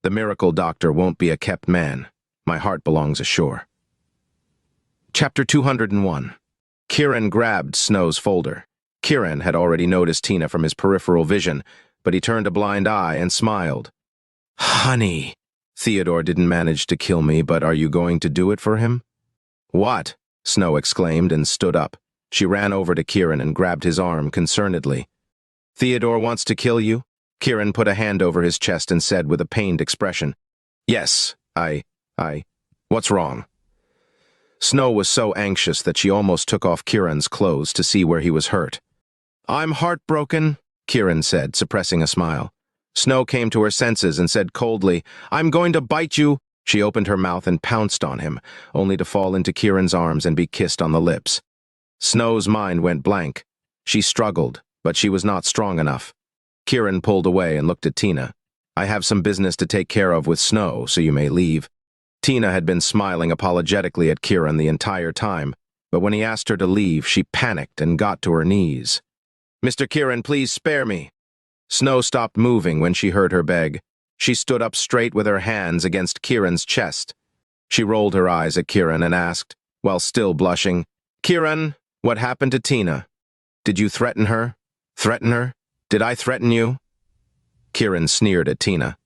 The miracle doctor won't be a kept man. My heart belongs ashore. Chapter 201. Kiran grabbed Snow's folder. Kiran had already noticed Tina from his peripheral vision, but he turned a blind eye and smiled. Honey, Theodore didn't manage to kill me, but are you going to do it for him? What? Snow exclaimed and stood up. She ran over to Kiran and grabbed his arm concernedly. Theodore wants to kill you? Kiran put a hand over his chest and said with a pained expression. Yes, what's wrong? Snow was so anxious that she almost took off Kiran's clothes to see where he was hurt. I'm heartbroken, Kiran said, suppressing a smile. Snow came to her senses and said coldly, I'm going to bite you. She opened her mouth and pounced on him, only to fall into Kiran's arms and be kissed on the lips. Snow's mind went blank. She struggled, but she was not strong enough. Kiran pulled away and looked at Tina. I have some business to take care of with Snow, so you may leave. Tina had been smiling apologetically at Kiran the entire time, but when he asked her to leave, she panicked and got to her knees. Mr. Kiran, please spare me. Snow stopped moving when she heard her beg. She stood up straight with her hands against Kiran's chest. She rolled her eyes at Kiran and asked, while still blushing, Kiran, what happened to Tina? Did you threaten her? Threaten her? Did I threaten you? Kiran sneered at Tina.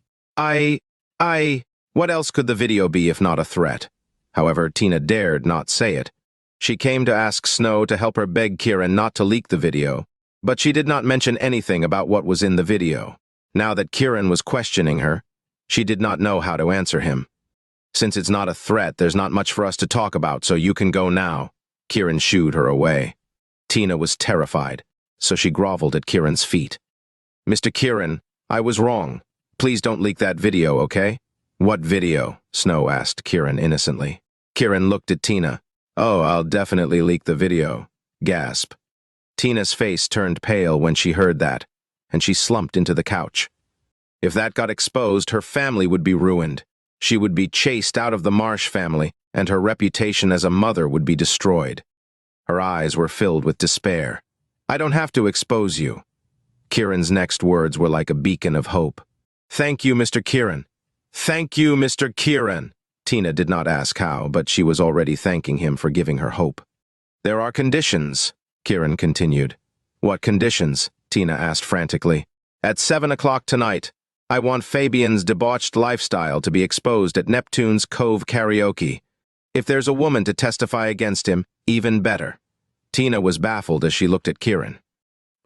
What else could the video be if not a threat? However, Tina dared not say it. She came to ask Snow to help her beg Kiran not to leak the video, but she did not mention anything about what was in the video. Now that Kiran was questioning her, she did not know how to answer him. Since it's not a threat, there's not much for us to talk about, so you can go now. Kiran shooed her away. Tina was terrified, so she groveled at Kiran's feet. Mr. Kiran, I was wrong. Please don't leak that video, okay? What video? Snow asked Kiran innocently. Kiran looked at Tina. Oh, I'll definitely leak the video. Gasp. Tina's face turned pale when she heard that, and she slumped into the couch. If that got exposed, her family would be ruined. She would be chased out of the Marsh family, and her reputation as a mother would be destroyed. Her eyes were filled with despair. I don't have to expose you. Kiran's next words were like a beacon of hope. Thank you, Mr. Kiran. Thank you, Mr. Kiran. Tina did not ask how, but she was already thanking him for giving her hope. There are conditions, Kiran continued. What conditions? Tina asked frantically. At 7 o'clock tonight, I want Fabian's debauched lifestyle to be exposed at Neptune's Cove Karaoke. If there's a woman to testify against him, even better. Tina was baffled as she looked at Kiran.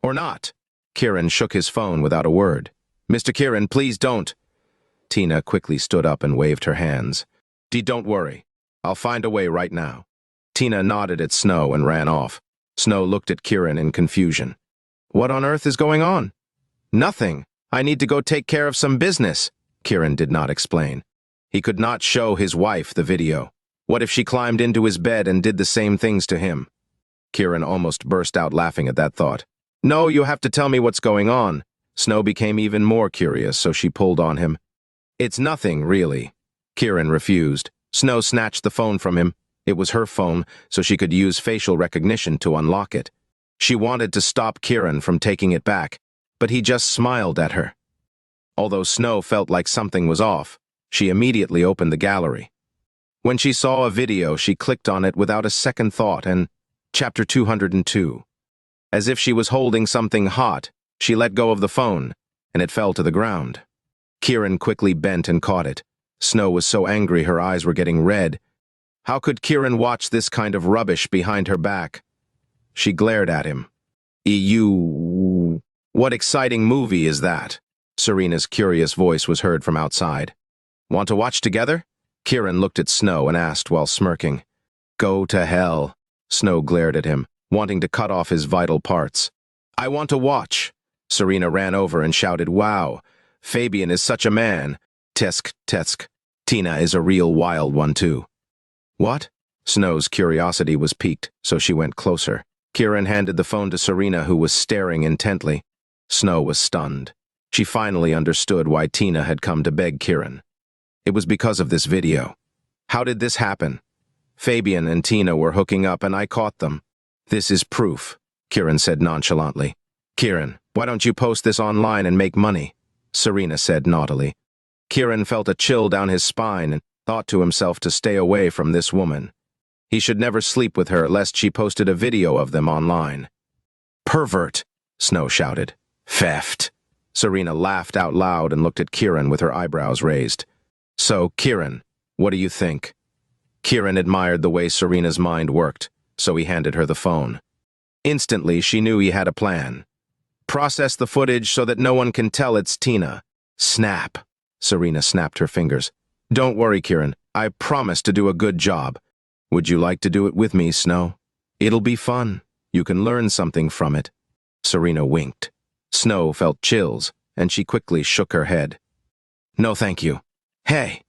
Or not. Kiran shook his phone without a word. Mr. Kiran, please don't. Tina quickly stood up and waved her hands. Don't worry. I'll find a way right now. Tina nodded at Snow and ran off. Snow looked at Kiran in confusion. What on earth is going on? Nothing. I need to go take care of some business. Kiran did not explain. He could not show his wife the video. What if she climbed into his bed and did the same things to him? Kiran almost burst out laughing at that thought. No, you have to tell me what's going on. Snow became even more curious, so she pulled on him. It's nothing, really. Kiran refused. Snow snatched the phone from him. It was her phone, so she could use facial recognition to unlock it. She wanted to stop Kiran from taking it back, but he just smiled at her. Although Snow felt like something was off, she immediately opened the gallery. When she saw a video, she clicked on it without a second thought and... Chapter 202. As if she was holding something hot, she let go of the phone, and it fell to the ground. Kiran quickly bent and caught it. Snow was so angry her eyes were getting red. How could Kiran watch this kind of rubbish behind her back? She glared at him. What exciting movie is that? Serena's curious voice was heard from outside. Want to watch together? Kiran looked at Snow and asked while smirking. Go to hell. Snow glared at him, wanting to cut off his vital parts. I want to watch. Serena ran over and shouted, Wow, Fabian is such a man. Tesk. Tina is a real wild one too. What? Snow's curiosity was piqued, so she went closer. Kiran handed the phone to Serena, who was staring intently. Snow was stunned. She finally understood why Tina had come to beg Kiran. It was because of this video. How did this happen? Fabian and Tina were hooking up and I caught them. This is proof, Kiran said nonchalantly. Kiran, why don't you post this online and make money? Serena said naughtily. Kiran felt a chill down his spine and thought to himself to stay away from this woman. He should never sleep with her lest she posted a video of them online. "Pervert!" Snow shouted. "Theft!" Serena laughed out loud and looked at Kiran with her eyebrows raised. "So, Kiran, what do you think?" Kiran admired the way Serena's mind worked, so he handed her the phone. Instantly, she knew he had a plan. "Process the footage so that no one can tell it's Tina." "Snap." Serena snapped her fingers. "Don't worry, Kiran. I promise to do a good job. Would you like to do it with me, Snow? It'll be fun. You can learn something from it." Serena winked. Snow felt chills, and she quickly shook her head. "No, thank you. Hey!"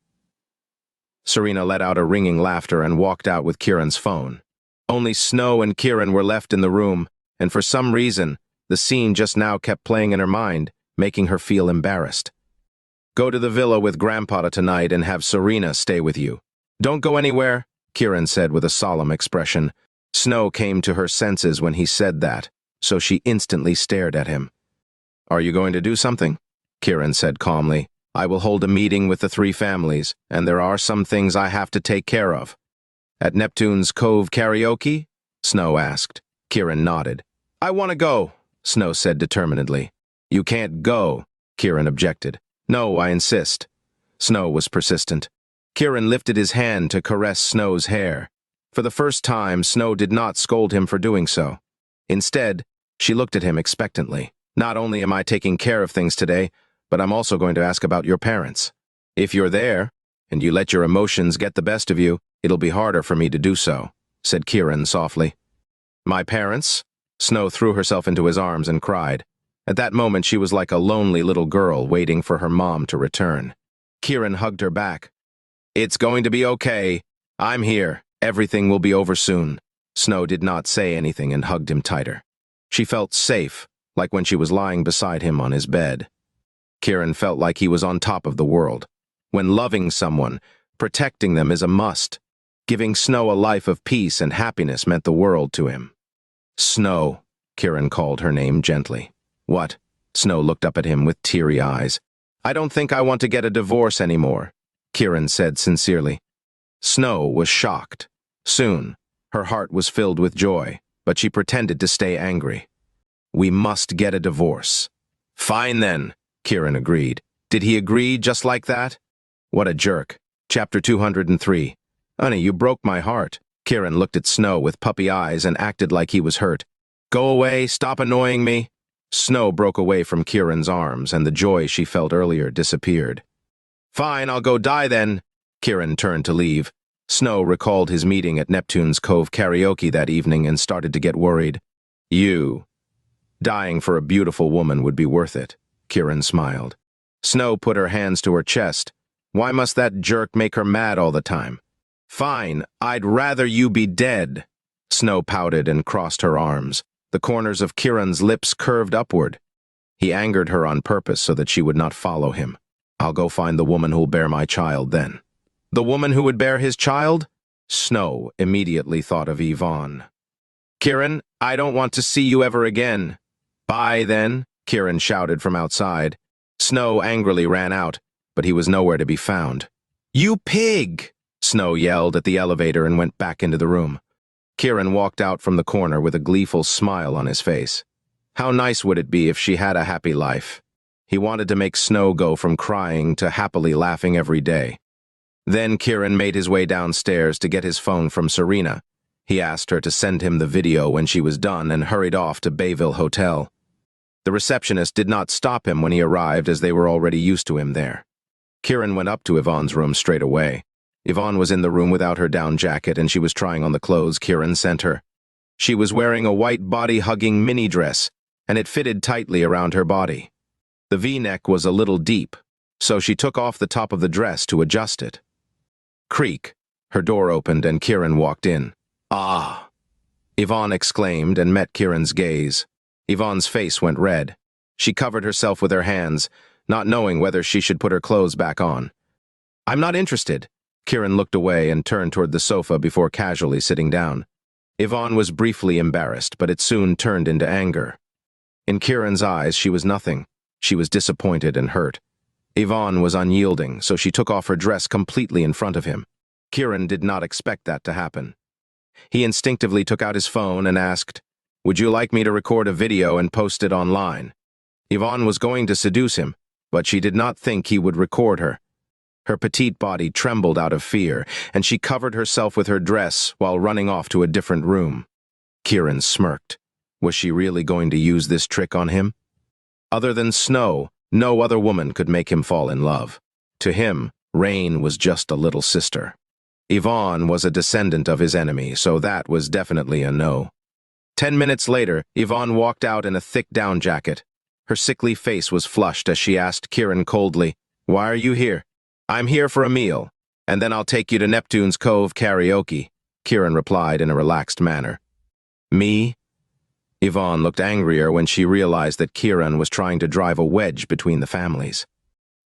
Serena let out a ringing laughter and walked out with Kiran's phone. Only Snow and Kiran were left in the room, and for some reason, the scene just now kept playing in her mind, making her feel embarrassed. "Go to the villa with Grandpa tonight and have Serena stay with you. Don't go anywhere," Kiran said with a solemn expression. Snow came to her senses when he said that, so she instantly stared at him. "Are you going to do something?" Kiran said calmly. "I will hold a meeting with the 3 families, and there are some things I have to take care of." "At Neptune's Cove karaoke?" Snow asked. Kiran nodded. "I want to go," Snow said determinedly. "You can't go," Kiran objected. "No, I insist." Snow was persistent. Kiran lifted his hand to caress Snow's hair. For the first time, Snow did not scold him for doing so. Instead, she looked at him expectantly. "Not only am I taking care of things today, but I'm also going to ask about your parents. If you're there, and you let your emotions get the best of you, it'll be harder for me to do so," said Kiran softly. "My parents?" Snow threw herself into his arms and cried. At that moment, she was like a lonely little girl waiting for her mom to return. Kiran hugged her back. "It's going to be okay. I'm here. Everything will be over soon." Snow did not say anything and hugged him tighter. She felt safe, like when she was lying beside him on his bed. Kiran felt like he was on top of the world. When loving someone, protecting them is a must. Giving Snow a life of peace and happiness meant the world to him. "Snow," Kiran called her name gently. "What?" Snow looked up at him with teary eyes. "I don't think I want to get a divorce anymore," Kiran said sincerely. Snow was shocked. Soon, her heart was filled with joy, but she pretended to stay angry. "We must get a divorce." "Fine then," Kiran agreed. Did he agree just like that? What a jerk. Chapter 203. "Honey, you broke my heart." Kiran looked at Snow with puppy eyes and acted like he was hurt. "Go away, stop annoying me." Snow broke away from Kiran's arms, and the joy she felt earlier disappeared. "Fine, I'll go die then." Kiran turned to leave. Snow recalled his meeting at Neptune's Cove karaoke that evening and started to get worried. Dying for a beautiful woman would be worth it," Kiran smiled. Snow put her hands to her chest. "Why must that jerk make her mad all the time?" "Fine, I'd rather you be dead." Snow pouted and crossed her arms. The corners of Kiran's lips curved upward. He angered her on purpose so that she would not follow him. "I'll go find the woman who'll bear my child then." "The woman who would bear his child?" Snow immediately thought of Yvonne. "Kiran, I don't want to see you ever again." "Bye, then," Kiran shouted from outside. Snow angrily ran out, but he was nowhere to be found. "You pig!" Snow yelled at the elevator and went back into the room. Kiran walked out from the corner with a gleeful smile on his face. How nice would it be if she had a happy life? He wanted to make Snow go from crying to happily laughing every day. Then Kiran made his way downstairs to get his phone from Serena. He asked her to send him the video when she was done and hurried off to Bayville Hotel. The receptionist did not stop him when he arrived, as they were already used to him there. Kiran went up to Yvonne's room straight away. Yvonne was in the room without her down jacket, and she was trying on the clothes Kiran sent her. She was wearing a white body-hugging mini dress, and it fitted tightly around her body. The V-neck was a little deep, so she took off the top of the dress to adjust it. Creak. Her door opened and Kiran walked in. "Ah!" Yvonne exclaimed and met Kiran's gaze. Yvonne's face went red. She covered herself with her hands, not knowing whether she should put her clothes back on. "I'm not interested." Kiran looked away and turned toward the sofa before casually sitting down. Yvonne was briefly embarrassed, but it soon turned into anger. In Kiran's eyes, she was nothing. She was disappointed and hurt. Yvonne was unyielding, so she took off her dress completely in front of him. Kiran did not expect that to happen. He instinctively took out his phone and asked, "Would you like me to record a video and post it online?" Yvonne was going to seduce him, but she did not think he would record her. Her petite body trembled out of fear, and she covered herself with her dress while running off to a different room. Kiran smirked. Was she really going to use this trick on him? Other than Snow, no other woman could make him fall in love. To him, Rain was just a little sister. Yvonne was a descendant of his enemy, so that was definitely a no. 10 minutes later, Yvonne walked out in a thick down jacket. Her sickly face was flushed as she asked Kiran coldly, "Why are you here?" "I'm here for a meal, and then I'll take you to Neptune's Cove karaoke," Kiran replied in a relaxed manner. "Me?" Yvonne looked angrier when she realized that Kiran was trying to drive a wedge between the families.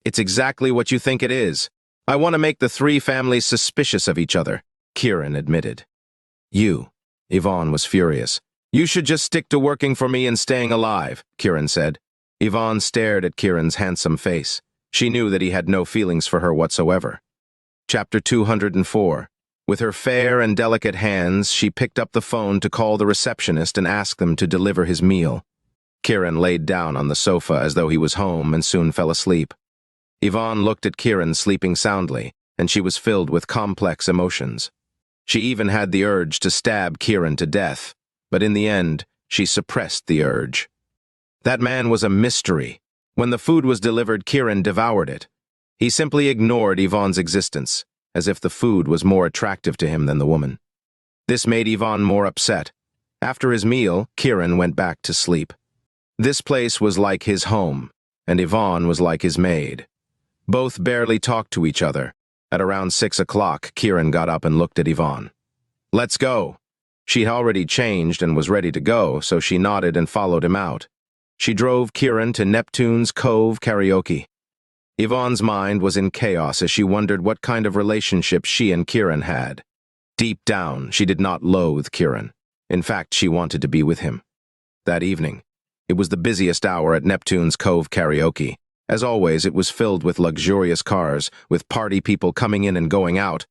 "It's exactly what you think it is. I want to make the three families suspicious of each other," Kiran admitted. Yvonne was furious. "You should just stick to working for me and staying alive," Kiran said. Yvonne stared at Kiran's handsome face. She knew that he had no feelings for her whatsoever. Chapter 204. With her fair and delicate hands, she picked up the phone to call the receptionist and ask them to deliver his meal. Kiran laid down on the sofa as though he was home and soon fell asleep. Yvonne looked at Kiran sleeping soundly, and she was filled with complex emotions. She even had the urge to stab Kiran to death, but in the end, she suppressed the urge. That man was a mystery. When the food was delivered, Kiran devoured it. He simply ignored Yvonne's existence, as if the food was more attractive to him than the woman. This made Yvonne more upset. After his meal, Kiran went back to sleep. This place was like his home, and Yvonne was like his maid. Both barely talked to each other. At around 6 o'clock, Kiran got up and looked at Yvonne. "Let's go." She'd already changed and was ready to go, so she nodded and followed him out. She drove Kiran to Neptune's Cove karaoke. Yvonne's mind was in chaos as she wondered what kind of relationship she and Kiran had. Deep down, she did not loathe Kiran. In fact, she wanted to be with him. That evening, it was the busiest hour at Neptune's Cove karaoke. As always, it was filled with luxurious cars, with party people coming in and going out.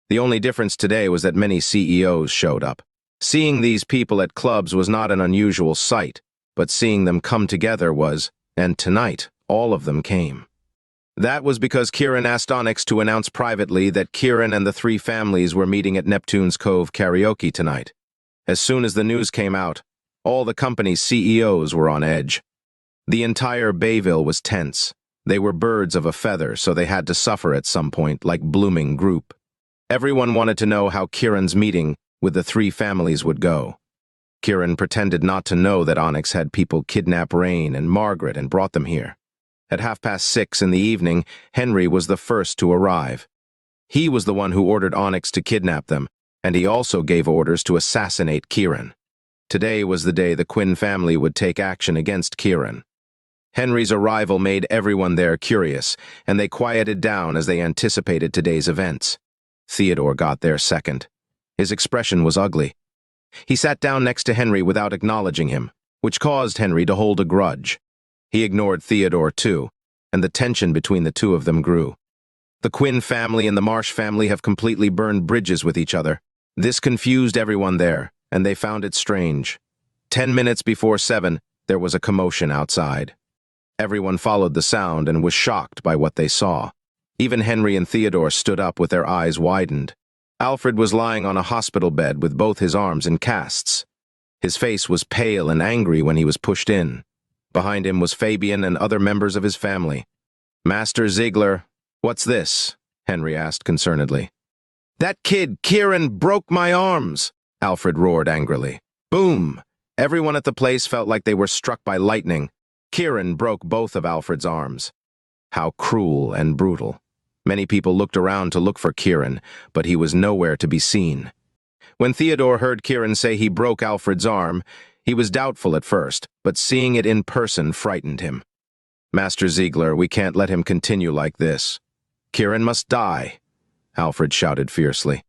The only difference today was that many CEOs showed up. Seeing these people at clubs was not an unusual sight, but seeing them come together was, and tonight, all of them came. That was because Kiran asked Onyx to announce privately that Kiran and the three families were meeting at Neptune's Cove karaoke tonight. As soon as the news came out, all the company's CEOs were on edge. The entire Bayville was tense. They were birds of a feather, so they had to suffer at some point, like blooming group. Everyone wanted to know how Kiran's meeting with the three families would go. Kiran pretended not to know that Onyx had people kidnap Rain and Margaret and brought them here. At 6:30 in the evening, Henry was the first to arrive. He was the one who ordered Onyx to kidnap them, and he also gave orders to assassinate Kiran. Today was the day the Quinn family would take action against Kiran. Henry's arrival made everyone there curious, and they quieted down as they anticipated today's events. Theodore got there second. His expression was ugly. He sat down next to Henry without acknowledging him, which caused Henry to hold a grudge. He ignored Theodore too, and the tension between the two of them grew. The Quinn family and the Marsh family have completely burned bridges with each other. This confused everyone there, and they found it strange. 10 minutes before 7, there was a commotion outside. Everyone followed the sound and was shocked by what they saw. Even Henry and Theodore stood up with their eyes widened. Alfred was lying on a hospital bed with both his arms in casts. His face was pale and angry when he was pushed in. Behind him was Fabian and other members of his family. "Master Ziegler, what's this?" Henry asked concernedly. "That kid, Kiran, broke my arms," Alfred roared angrily. Boom! Everyone at the place felt like they were struck by lightning. Kiran broke both of Alfred's arms. How cruel and brutal. Many people looked around to look for Kiran, but he was nowhere to be seen. When Theodore heard Kiran say he broke Alfred's arm, he was doubtful at first, but seeing it in person frightened him. "Master Ziegler, we can't let him continue like this. Kiran must die," Alfred shouted fiercely.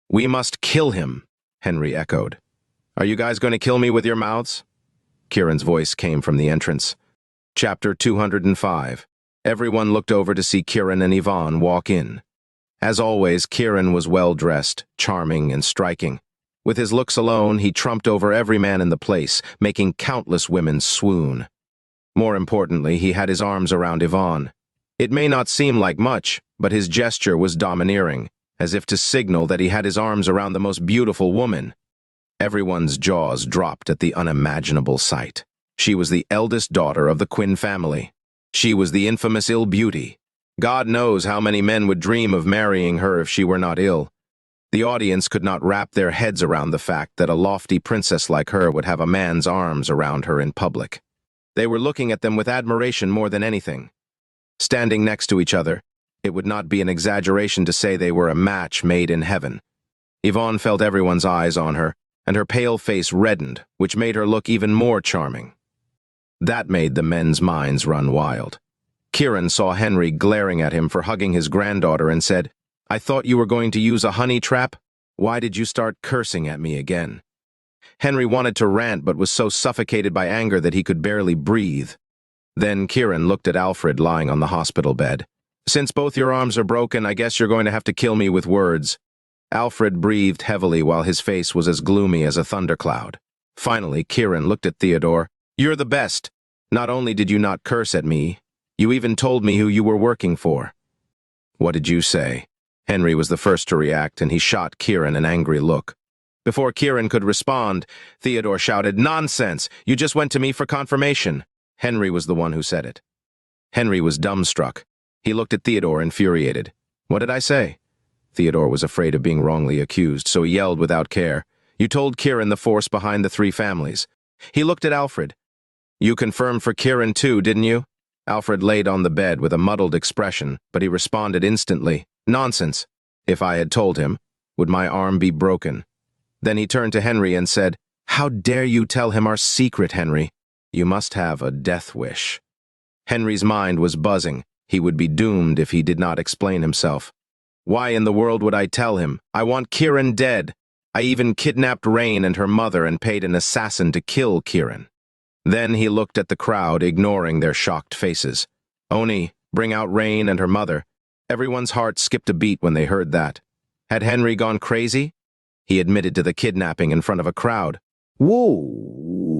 "We must kill him," Henry echoed. "Are you guys going to kill me with your mouths?" Kiran's voice came from the entrance. Chapter 205. Everyone looked over to see Kiran and Yvonne walk in. As always, Kiran was well-dressed, charming, and striking. With his looks alone, he trumped over every man in the place, making countless women swoon. More importantly, he had his arms around Yvonne. It may not seem like much, but his gesture was domineering, as if to signal that he had his arms around the most beautiful woman. Everyone's jaws dropped at the unimaginable sight. She was the eldest daughter of the Quinn family. She was the infamous ill beauty. God knows how many men would dream of marrying her if she were not ill. The audience could not wrap their heads around the fact that a lofty princess like her would have a man's arms around her in public. They were looking at them with admiration more than anything. Standing next to each other, it would not be an exaggeration to say they were a match made in heaven. Yvonne felt everyone's eyes on her, and her pale face reddened, which made her look even more charming. That made the men's minds run wild. Kiran saw Henry glaring at him for hugging his granddaughter and said, "I thought you were going to use a honey trap? Why did you start cursing at me again?" Henry wanted to rant but was so suffocated by anger that he could barely breathe. Then Kiran looked at Alfred lying on the hospital bed. "Since both your arms are broken, I guess you're going to have to kill me with words." Alfred breathed heavily while his face was as gloomy as a thundercloud. Finally, Kiran looked at Theodore. "You're the best. Not only did you not curse at me, you even told me who you were working for." "What did you say?" Henry was the first to react, and he shot Kiran an angry look. Before Kiran could respond, Theodore shouted, "Nonsense! You just went to me for confirmation." Henry was the one who said it. Henry was dumbstruck. He looked at Theodore, infuriated. "What did I say?" Theodore was afraid of being wrongly accused, so he yelled without care, "You told Kiran the force behind the three families." He looked at Alfred. "You confirmed for Kiran too, didn't you?" Alfred laid on the bed with a muddled expression, but he responded instantly, "Nonsense. If I had told him, would my arm be broken?" Then he turned to Henry and said, "How dare you tell him our secret, Henry? You must have a death wish." Henry's mind was buzzing. He would be doomed if he did not explain himself. "Why in the world would I tell him? I want Kiran dead. I even kidnapped Rain and her mother and paid an assassin to kill Kiran." Then he looked at the crowd, ignoring their shocked faces. "Oni, bring out Rain and her mother." Everyone's heart skipped a beat when they heard that. Had Henry gone crazy? He admitted to the kidnapping in front of a crowd. Whoa!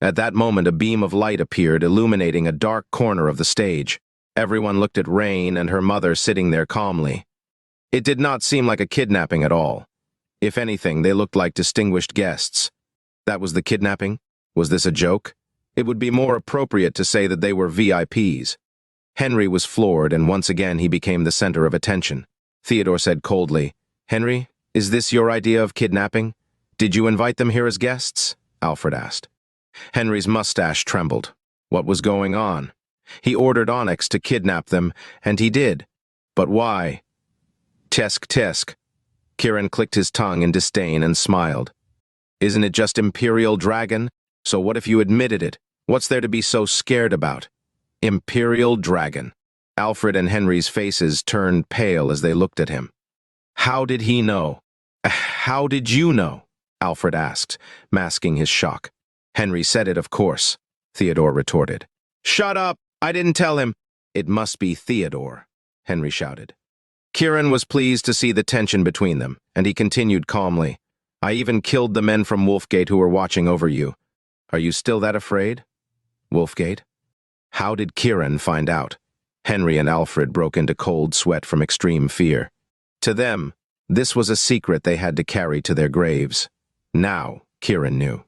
At that moment, a beam of light appeared, illuminating a dark corner of the stage. Everyone looked at Rain and her mother sitting there calmly. It did not seem like a kidnapping at all. If anything, they looked like distinguished guests. That was the kidnapping? Was this a joke? It would be more appropriate to say that they were VIPs. Henry was floored, and once again he became the center of attention. Theodore said coldly, "Henry, is this your idea of kidnapping? Did you invite them here as guests?" Alfred asked. Henry's mustache trembled. What was going on? He ordered Onyx to kidnap them, and he did. But why? Tesk tesk. Kiran clicked his tongue in disdain and smiled. "Isn't it just Imperial Dragon? So what if you admitted it? What's there to be so scared about?" Imperial Dragon. Alfred and Henry's faces turned pale as they looked at him. "How did he know?" "How did you know?" Alfred asked, masking his shock. "Henry said it, of course," Theodore retorted. "Shut up! I didn't tell him." "It must be Theodore," Henry shouted. Kiran was pleased to see the tension between them, and he continued calmly, "I even killed the men from Wolfgate who were watching over you. Are you still that afraid?" "Wolfgate? How did Kiran find out?" Henry and Alfred broke into cold sweat from extreme fear. To them, this was a secret they had to carry to their graves. Now, Kiran knew.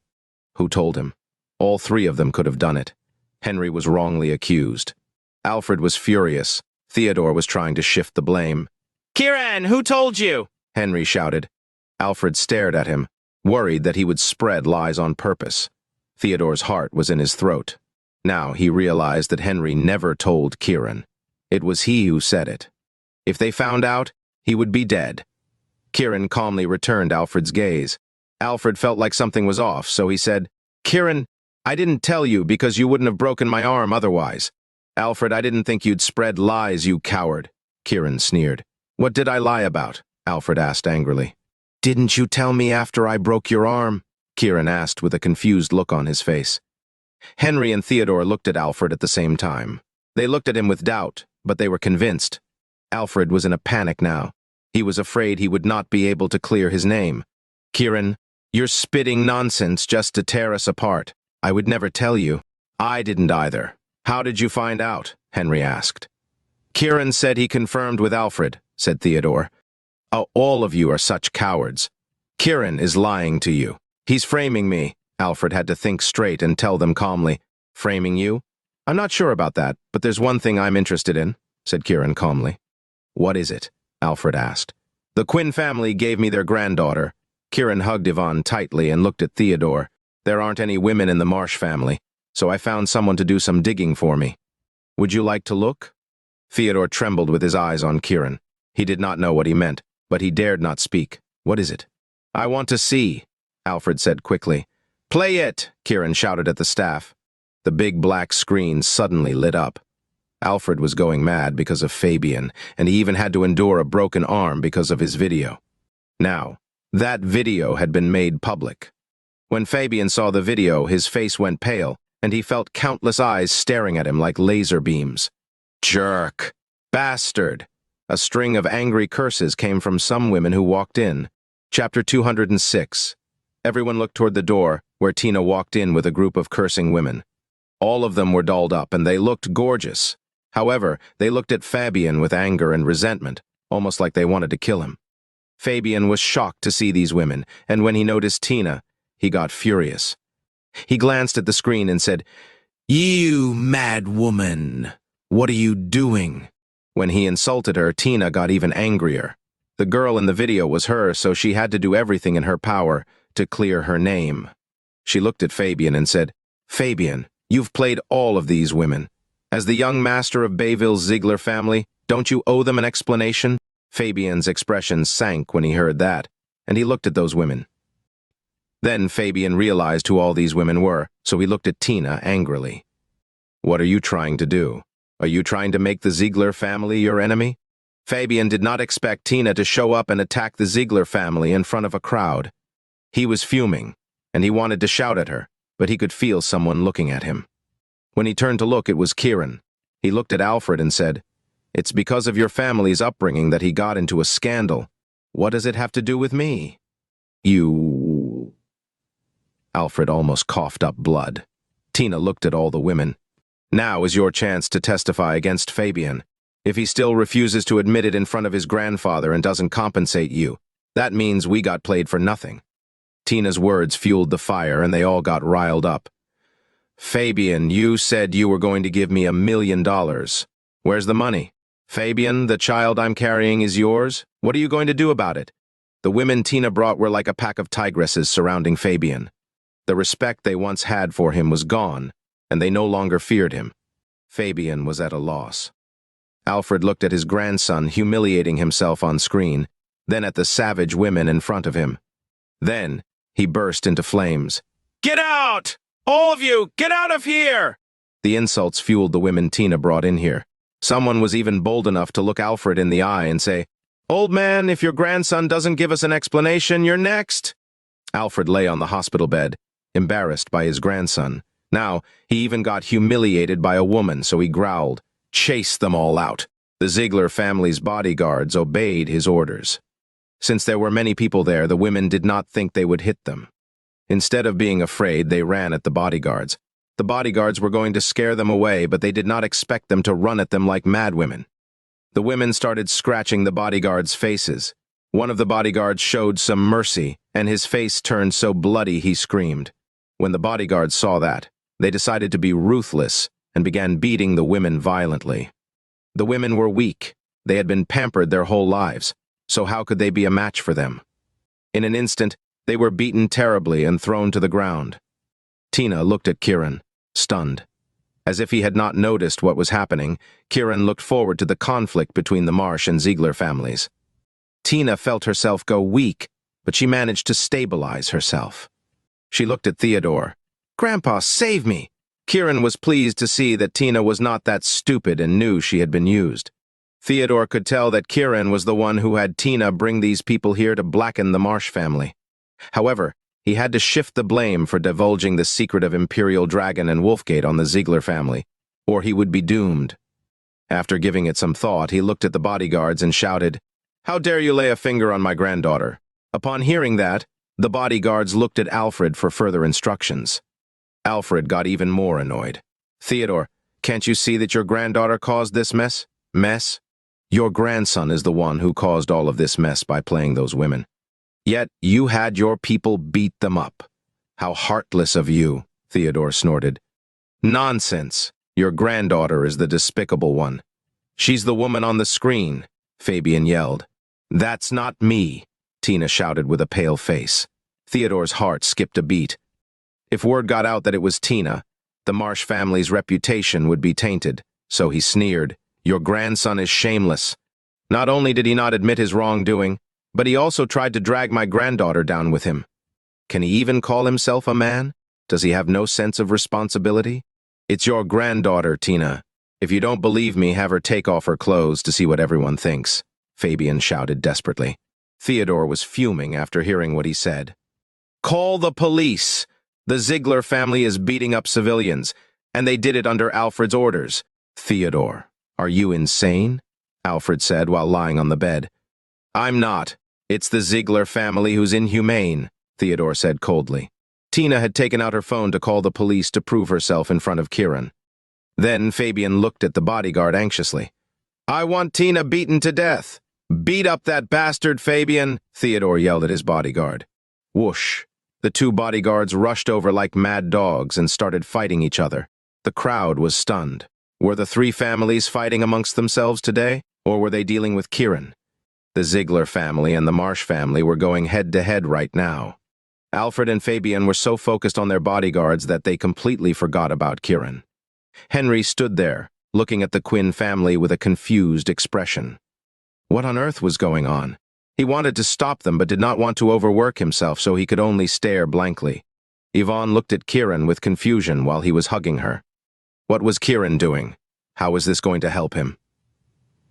Who told him? All three of them could have done it. Henry was wrongly accused. Alfred was furious. Theodore was trying to shift the blame. "Kiran, who told you?" Henry shouted. Alfred stared at him, worried that he would spread lies on purpose. Theodore's heart was in his throat. Now he realized that Henry never told Kiran. It was he who said it. If they found out, he would be dead. Kiran calmly returned Alfred's gaze. Alfred felt like something was off, so he said, "Kiran, I didn't tell you because you wouldn't have broken my arm otherwise." "Alfred, I didn't think you'd spread lies, you coward," Kiran sneered. "What did I lie about?" Alfred asked angrily. "Didn't you tell me after I broke your arm?" Kiran asked with a confused look on his face. Henry and Theodore looked at Alfred at the same time. They looked at him with doubt, but they were convinced. Alfred was in a panic now. He was afraid he would not be able to clear his name. "Kiran, you're spitting nonsense just to tear us apart. I would never tell you." "I didn't either." "How did you find out?" Henry asked. "Kiran said he confirmed with Alfred," said Theodore. "Oh, all of you are such cowards. Kiran is lying to you. He's framing me." Alfred had to think straight and tell them calmly. "Framing you? I'm not sure about that, but there's one thing I'm interested in," said Kiran calmly. "What is it?" Alfred asked. "The Quinn family gave me their granddaughter." Kiran hugged Yvonne tightly and looked at Theodore. "There aren't any women in the Marsh family, so I found someone to do some digging for me. Would you like to look?" Theodore trembled with his eyes on Kiran. He did not know what he meant, but he dared not speak. "What is it?" "I want to see," Alfred said quickly. "Play it!" Kiran shouted at the staff. The big black screen suddenly lit up. Alfred was going mad because of Fabian, and he even had to endure a broken arm because of his video. Now, that video had been made public. When Fabian saw the video, his face went pale, and he felt countless eyes staring at him like laser beams. "Jerk! Bastard!" A string of angry curses came from some women who walked in. Chapter 206. Everyone looked toward the door, where Tina walked in with a group of cursing women. All of them were dolled up, and they looked gorgeous. However, they looked at Fabian with anger and resentment, almost like they wanted to kill him. Fabian was shocked to see these women, and when he noticed Tina, he got furious. He glanced at the screen and said, "You mad woman! What are you doing?" When he insulted her, Tina got even angrier. The girl in the video was her, so she had to do everything in her power to clear her name. She looked at Fabian and said, "Fabian, you've played all of these women. As the young master of Bayville's Ziegler family, don't you owe them an explanation?" Fabian's expression sank when he heard that, and he looked at those women. Then Fabian realized who all these women were, so he looked at Tina angrily. "What are you trying to do? Are you trying to make the Ziegler family your enemy?" Fabian did not expect Tina to show up and attack the Ziegler family in front of a crowd. He was fuming, and he wanted to shout at her, but he could feel someone looking at him. When he turned to look, it was Kiran. He looked at Alfred and said, "It's because of your family's upbringing that he got into a scandal. What does it have to do with me?" "You..." Alfred almost coughed up blood. Tina looked at all the women. "Now is your chance to testify against Fabian. If he still refuses to admit it in front of his grandfather and doesn't compensate you, that means we got played for nothing." Tina's words fueled the fire, and they all got riled up. "Fabian, you said you were going to give me $1 million. Where's the money? Fabian, the child I'm carrying is yours. What are you going to do about it?" The women Tina brought were like a pack of tigresses surrounding Fabian. The respect they once had for him was gone, and they no longer feared him. Fabian was at a loss. Alfred looked at his grandson humiliating himself on screen, then at the savage women in front of him. Then he burst into flames. "Get out! All of you, get out of here!" The insults fueled the women Tina brought in here. Someone was even bold enough to look Alfred in the eye and say, "Old man, if your grandson doesn't give us an explanation, you're next." Alfred lay on the hospital bed, embarrassed by his grandson. Now, he even got humiliated by a woman, so he growled, "Chase them all out." The Ziegler family's bodyguards obeyed his orders. Since there were many people there, the women did not think they would hit them. Instead of being afraid, they ran at the bodyguards. The bodyguards were going to scare them away, but they did not expect them to run at them like madwomen. The women started scratching the bodyguards' faces. One of the bodyguards showed some mercy, and his face turned so bloody he screamed. When the bodyguards saw that, they decided to be ruthless and began beating the women violently. The women were weak. They had been pampered their whole lives, so how could they be a match for them? In an instant, they were beaten terribly and thrown to the ground. Tina looked at Kiran, stunned. As if he had not noticed what was happening, Kiran looked forward to the conflict between the Marsh and Ziegler families. Tina felt herself go weak, but she managed to stabilize herself. She looked at Theodore. "Grandpa, save me!" Kiran was pleased to see that Tina was not that stupid and knew she had been used. Theodore could tell that Kiran was the one who had Tina bring these people here to blacken the Marsh family. However, He had to shift the blame for divulging the secret of Imperial Dragon and Wolfgate on the Ziegler family, or he would be doomed. After giving it some thought, he looked at the bodyguards and shouted, "How dare you lay a finger on my granddaughter?" Upon hearing that, the bodyguards looked at Alfred for further instructions. Alfred got even more annoyed. "Theodore, can't you see that your granddaughter caused this mess?" "Mess? Your grandson is the one who caused all of this mess by playing those women. Yet you had your people beat them up. How heartless of you," Theodore snorted. "Nonsense. Your granddaughter is the despicable one. She's the woman on the screen," Fabian yelled. "That's not me," Tina shouted with a pale face. Theodore's heart skipped a beat. If word got out that it was Tina, the Marsh family's reputation would be tainted, so he sneered. "Your grandson is shameless. Not only did he not admit his wrongdoing, but he also tried to drag my granddaughter down with him. Can he even call himself a man? Does he have no sense of responsibility? It's your granddaughter, Tina. If you don't believe me, have her take off her clothes to see what everyone thinks," Fabian shouted desperately. Theodore was fuming after hearing what he said. "Call the police! The Ziegler family is beating up civilians, and they did it under Alfred's orders." "Theodore, are you insane?" Alfred said while lying on the bed. "I'm not. It's the Ziegler family who's inhumane," Theodore said coldly. Tina had taken out her phone to call the police to prove herself in front of Kiran. Then Fabian looked at the bodyguard anxiously. "I want Tina beaten to death." "Beat up that bastard, Fabian," Theodore yelled at his bodyguard. Whoosh! The two bodyguards rushed over like mad dogs and started fighting each other. The crowd was stunned. Were the three families fighting amongst themselves today, or were they dealing with Kiran? The Ziegler family and the Marsh family were going head-to-head right now. Alfred and Fabian were so focused on their bodyguards that they completely forgot about Kiran. Henry stood there, looking at the Quinn family with a confused expression. What on earth was going on? He wanted to stop them but did not want to overwork himself, so he could only stare blankly. Yvonne looked at Kiran with confusion while he was hugging her. What was Kiran doing? How was this going to help him?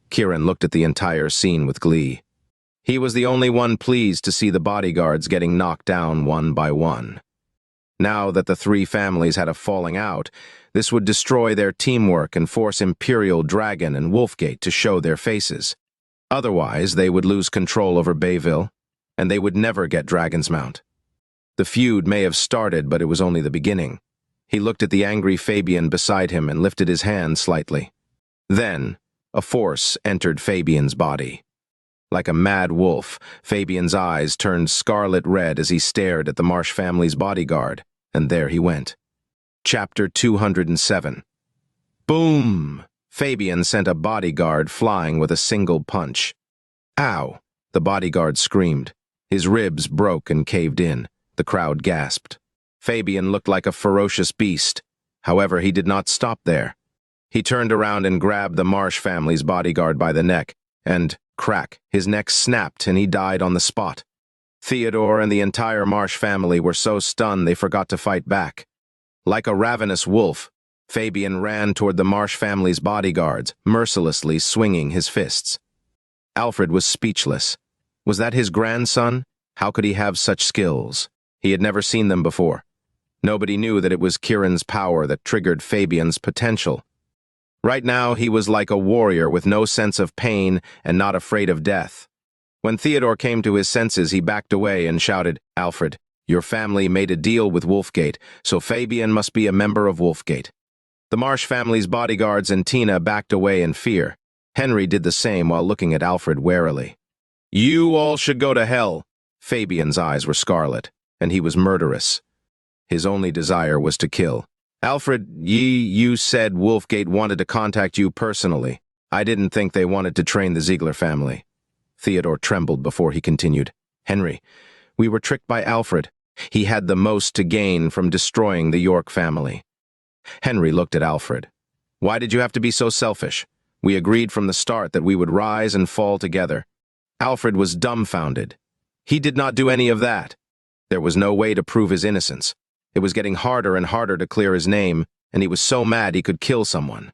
Kiran looked at the entire scene with glee. He was the only one pleased to see the bodyguards getting knocked down one by one. Now that the three families had a falling out, this would destroy their teamwork and force Imperial Dragon and Wolfgate to show their faces. Otherwise, they would lose control over Bayville, and they would never get Dragon's Mount. The feud may have started, but it was only the beginning. He looked at the angry Fabian beside him and lifted his hand slightly. Then, a force entered Fabian's body. Like a mad wolf, Fabian's eyes turned scarlet red as he stared at the Marsh family's bodyguard, and there he went. Chapter 207. Boom! Fabian sent a bodyguard flying with a single punch. "Ow!" the bodyguard screamed. His ribs broke and caved in. The crowd gasped. Fabian looked like a ferocious beast. However, he did not stop there. He turned around and grabbed the Marsh family's bodyguard by the neck, and, crack, his neck snapped and he died on the spot. Theodore and the entire Marsh family were so stunned they forgot to fight back. Like a ravenous wolf, Fabian ran toward the Marsh family's bodyguards, mercilessly swinging his fists. Alfred was speechless. Was that his grandson? How could he have such skills? He had never seen them before. Nobody knew that it was Kiran's power that triggered Fabian's potential. Right now, he was like a warrior with no sense of pain and not afraid of death. When Theodore came to his senses, he backed away and shouted, "Alfred, your family made a deal with Wolfgate, so Fabian must be a member of Wolfgate." The Marsh family's bodyguards and Tina backed away in fear. Henry did the same while looking at Alfred warily. "You all should go to hell." Fabian's eyes were scarlet, and he was murderous. His only desire was to kill. "Alfred, you said Wolfgate wanted to contact you personally. I didn't think they wanted to train the Ziegler family." Theodore trembled before he continued. "Henry, we were tricked by Alfred. He had the most to gain from destroying the York family." Henry looked at Alfred. "Why did you have to be so selfish? We agreed from the start that we would rise and fall together." Alfred was dumbfounded. He did not do any of that. There was no way to prove his innocence. It was getting harder and harder to clear his name, and he was so mad he could kill someone.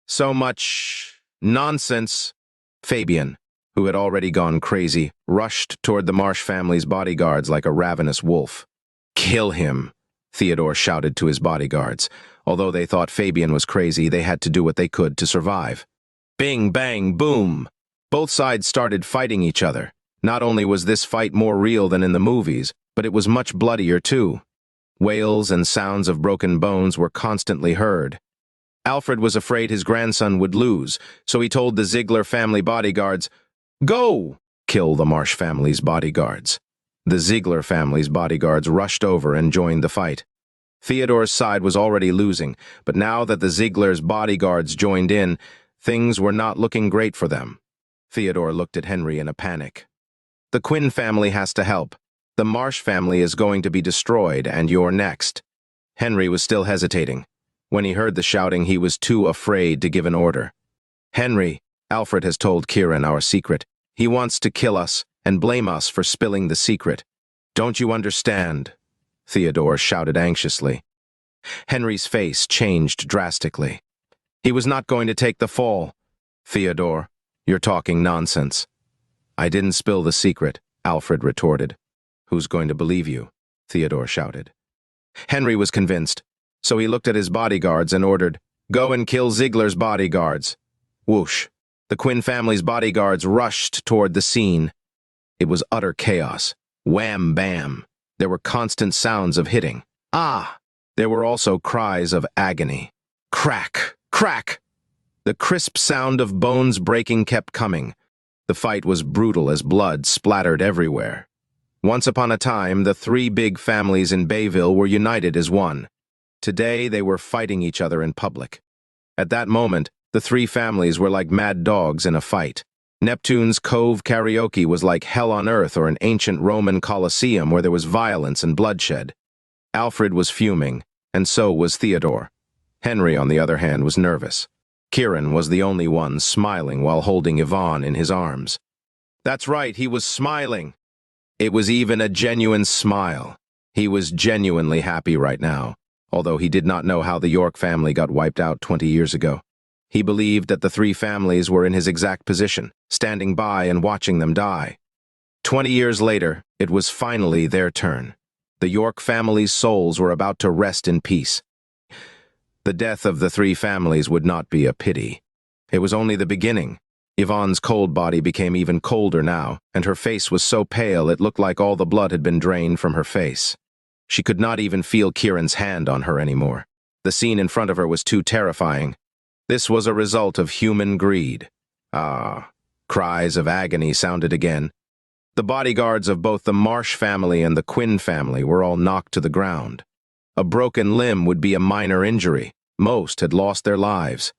"So much nonsense." Fabian, who had already gone crazy, rushed toward the Marsh family's bodyguards like a ravenous wolf. Kill him, Theodore shouted to his bodyguards. Although they thought Fabian was crazy, they had to do what they could to survive. Bing, bang, boom! Both sides started fighting each other. Not only was this fight more real than in the movies, but it was much bloodier too. Wails and sounds of broken bones were constantly heard. Alfred was afraid his grandson would lose, so he told the Ziegler family bodyguards, "Go! Kill the Marsh family's bodyguards." The Ziegler family's bodyguards rushed over and joined the fight. Theodore's side was already losing, but now that the Ziegler's bodyguards joined in, things were not looking great for them. Theodore looked at Henry in a panic. "The Quinn family has to help. The Marsh family is going to be destroyed, and you're next." Henry was still hesitating. When he heard the shouting, he was too afraid to give an order. "Henry, Alfred has told Kiran our secret. He wants to kill us and blame us for spilling the secret. Don't you understand?" Theodore shouted anxiously. Henry's face changed drastically. He was not going to take the fall. "Theodore, you're talking nonsense." "I didn't spill the secret," Alfred retorted. "Who's going to believe you?" Theodore shouted. Henry was convinced, so he looked at his bodyguards and ordered, "Go and kill Ziegler's bodyguards." Whoosh! The Quinn family's bodyguards rushed toward the scene. It was utter chaos. Wham, bam. There were constant sounds of hitting. Ah! There were also cries of agony. Crack! Crack! The crisp sound of bones breaking kept coming. The fight was brutal as blood splattered everywhere. Once upon a time, the three big families in Bayville were united as one. Today, they were fighting each other in public. At that moment, the three families were like mad dogs in a fight. Neptune's Cove karaoke was like hell on earth or an ancient Roman Colosseum where there was violence and bloodshed. Alfred was fuming, and so was Theodore. Henry, on the other hand, was nervous. Kiran was the only one smiling while holding Yvonne in his arms. That's right, he was smiling. It was even a genuine smile. He was genuinely happy right now, although he did not know how the York family got wiped out 20 years ago. He believed that the three families were in his exact position, standing by and watching them die. 20 years later, it was finally their turn. The York family's souls were about to rest in peace. The death of the three families would not be a pity. It was only the beginning. Yvonne's cold body became even colder now, and her face was so pale it looked like all the blood had been drained from her face. She could not even feel Kiran's hand on her anymore. The scene in front of her was too terrifying. This was a result of human greed. Ah, cries of agony sounded again. The bodyguards of both the Marsh family and the Quinn family were all knocked to the ground. A broken limb would be a minor injury. Most had lost their lives.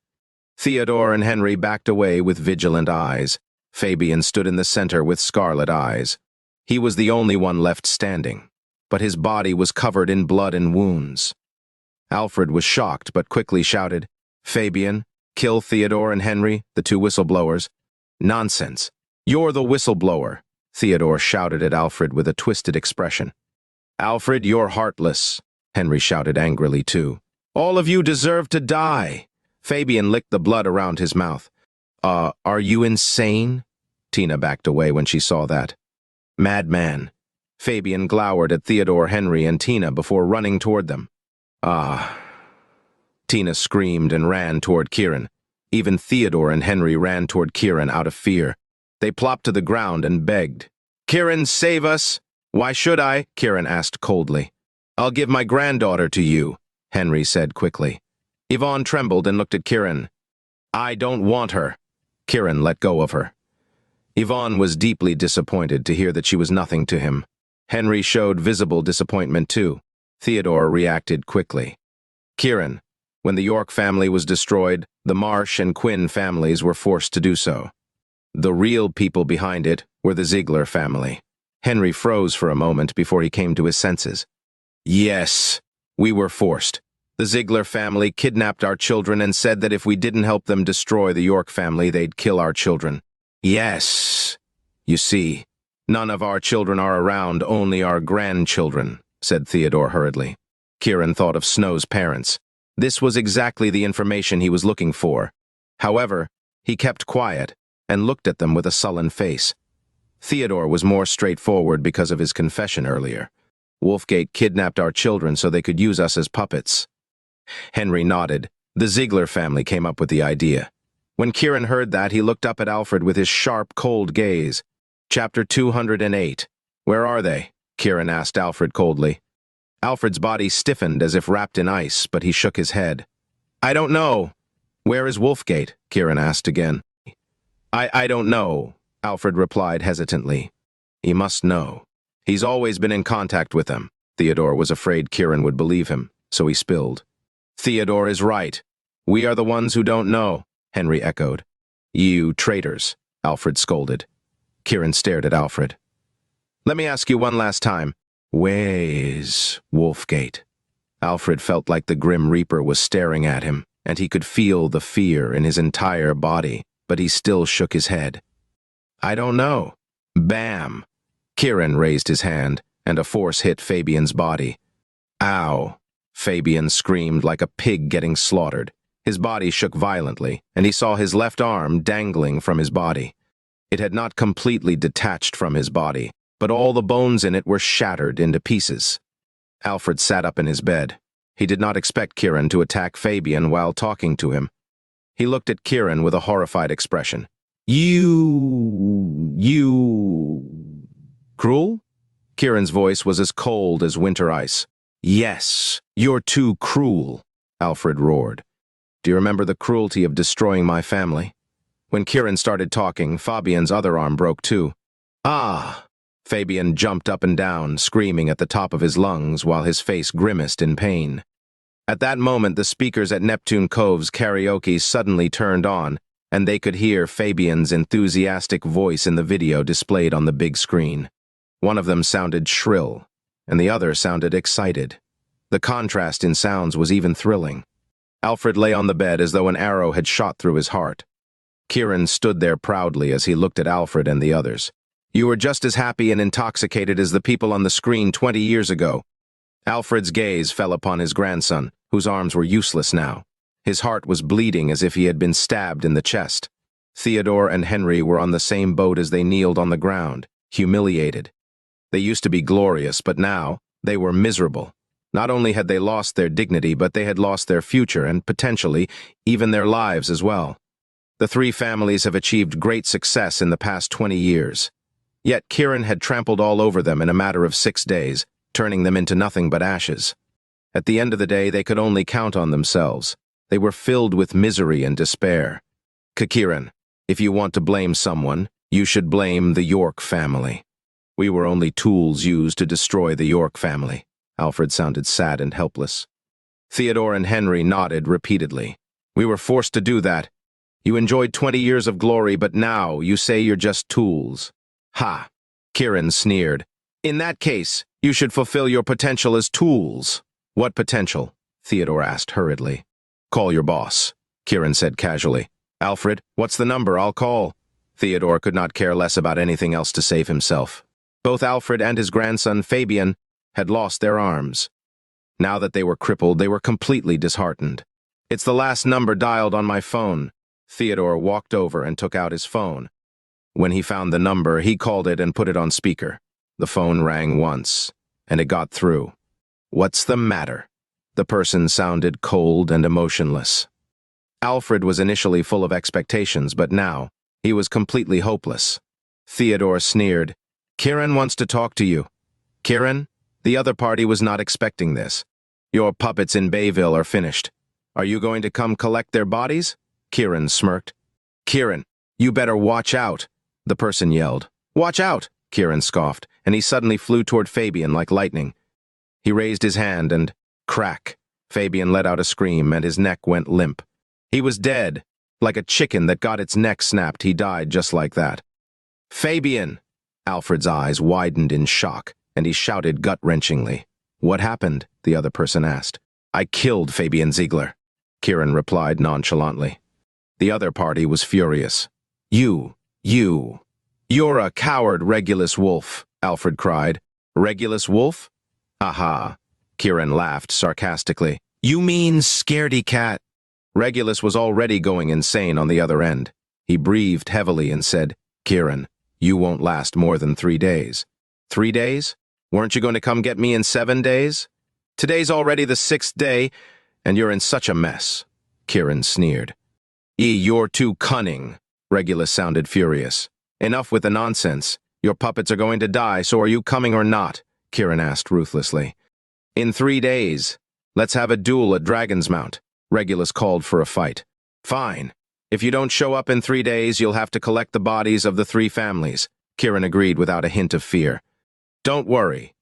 Theodore and Henry backed away with vigilant eyes. Fabian stood in the center with scarlet eyes. He was the only one left standing, but his body was covered in blood and wounds. Alfred was shocked but quickly shouted, "Fabian, kill Theodore and Henry, the two whistleblowers." "Nonsense. You're the whistleblower," Theodore shouted at Alfred with a twisted expression. "Alfred, you're heartless," Henry shouted angrily too. "All of you deserve to die." Fabian licked the blood around his mouth. Are you insane?" Tina backed away when she saw that. "Madman." Fabian glowered at Theodore, Henry, and Tina before running toward them. "Ah." Tina screamed and ran toward Kiran. Even Theodore and Henry ran toward Kiran out of fear. They plopped to the ground and begged. "Kiran, save us!" "Why should I?" Kiran asked coldly. "I'll give my granddaughter to you," Henry said quickly. Yvonne trembled and looked at Kiran. "I don't want her." Kiran let go of her. Yvonne was deeply disappointed to hear that she was nothing to him. Henry showed visible disappointment too. Theodore reacted quickly. "Kiran, when the York family was destroyed, the Marsh and Quinn families were forced to do so. The real people behind it were the Ziegler family." Henry froze for a moment before he came to his senses. "Yes, we were forced. The Ziegler family kidnapped our children and said that if we didn't help them destroy the York family, they'd kill our children. Yes. You see, none of our children are around, only our grandchildren," said Theodore hurriedly. Kiran thought of Snow's parents. This was exactly the information he was looking for. However, he kept quiet and looked at them with a sullen face. Theodore was more straightforward because of his confession earlier. Wolfgate kidnapped our children so they could use us as puppets. Henry nodded. The Ziegler family came up with the idea. When Kiran heard that, he looked up at Alfred with his sharp, cold gaze. Chapter 208. Where are they? Kiran asked Alfred coldly. Alfred's body stiffened as if wrapped in ice, but he shook his head. I don't know. Where is Wolfgate? Kiran asked again. I don't know, Alfred replied hesitantly. He must know. He's always been in contact with them. Theodore was afraid Kiran would believe him, so he spilled. Theodore is right. We are the ones who don't know, Henry echoed. You traitors, Alfred scolded. Kiran stared at Alfred. Let me ask you one last time. Where's Wolfgate? Alfred felt like the Grim Reaper was staring at him, and he could feel the fear in his entire body, but he still shook his head. I don't know. Bam! Kiran raised his hand, and a force hit Fabian's body. Ow! Fabian screamed like a pig getting slaughtered. His body shook violently, and he saw his left arm dangling from his body. It had not completely detached from his body, but all the bones in it were shattered into pieces. Alfred sat up in his bed. He did not expect Kiran to attack Fabian while talking to him. He looked at Kiran with a horrified expression. You... Cruel? Kiran's voice was as cold as winter ice. Yes, you're too cruel, Alfred roared. Do you remember the cruelty of destroying my family? When Kiran started talking, Fabian's other arm broke too. Ah! Fabian jumped up and down, screaming at the top of his lungs while his face grimaced in pain. At that moment, the speakers at Neptune Cove's karaoke suddenly turned on, and they could hear Fabian's enthusiastic voice in the video displayed on the big screen. One of them sounded shrill, and the other sounded excited. The contrast in sounds was even thrilling. Alfred lay on the bed as though an arrow had shot through his heart. Kiran stood there proudly as he looked at Alfred and the others. You were just as happy and intoxicated as the people on the screen 20 years ago. Alfred's gaze fell upon his grandson, whose arms were useless now. His heart was bleeding as if he had been stabbed in the chest. Theodore and Henry were on the same boat as they kneeled on the ground, humiliated. They used to be glorious, but now they were miserable. Not only had they lost their dignity, but they had lost their future and, potentially, even their lives as well. The three families have achieved great success in the past 20 years. Yet Kiran had trampled all over them in a matter of 6 days, turning them into nothing but ashes. At the end of the day, they could only count on themselves. They were filled with misery and despair. Kiran, if you want to blame someone, you should blame the York family. We were only tools used to destroy the York family. Alfred sounded sad and helpless. Theodore and Henry nodded repeatedly. We were forced to do that. You enjoyed 20 years of glory, but now you say you're just tools. Ha! Kiran sneered. In that case, you should fulfill your potential as tools. What potential? Theodore asked hurriedly. Call your boss, Kiran said casually. Alfred, what's the number? I'll call. Theodore could not care less about anything else to save himself. Both Alfred and his grandson, Fabian, had lost their arms. Now that they were crippled, they were completely disheartened. It's the last number dialed on my phone. Theodore walked over and took out his phone. When he found the number, he called it and put it on speaker. The phone rang once, and it got through. What's the matter? The person sounded cold and emotionless. Alfred was initially full of expectations, but now he was completely hopeless. Theodore sneered. Kiran wants to talk to you. Kiran? The other party was not expecting this. Your puppets in Bayville are finished. Are you going to come collect their bodies? Kiran smirked. Kiran, you better watch out, the person yelled. Watch out, Kiran scoffed, and he suddenly flew toward Fabian like lightning. He raised his hand and, crack, Fabian let out a scream and his neck went limp. He was dead. Like a chicken that got its neck snapped, he died just like that. Fabian! Alfred's eyes widened in shock, and he shouted gut-wrenchingly. What happened? The other person asked. I killed Fabian Ziegler, Kiran replied nonchalantly. The other party was furious. You're a coward, Regulus Wolf, Alfred cried. Regulus Wolf? Aha, Kiran laughed sarcastically. You mean scaredy cat? Regulus was already going insane on the other end. He breathed heavily and said, Kiran, you won't last more than 3 days. 3 days? Weren't you going to come get me in 7 days? Today's already the 6th day, and you're in such a mess, Kiran sneered. You're too cunning, Regulus sounded furious. Enough with the nonsense. Your puppets are going to die, so are you coming or not? Kiran asked ruthlessly. In 3 days. Let's have a duel at Dragon's Mount. Regulus called for a fight. Fine. If you don't show up in 3 days, you'll have to collect the bodies of the 3 families, Kiran agreed without a hint of fear. Don't worry.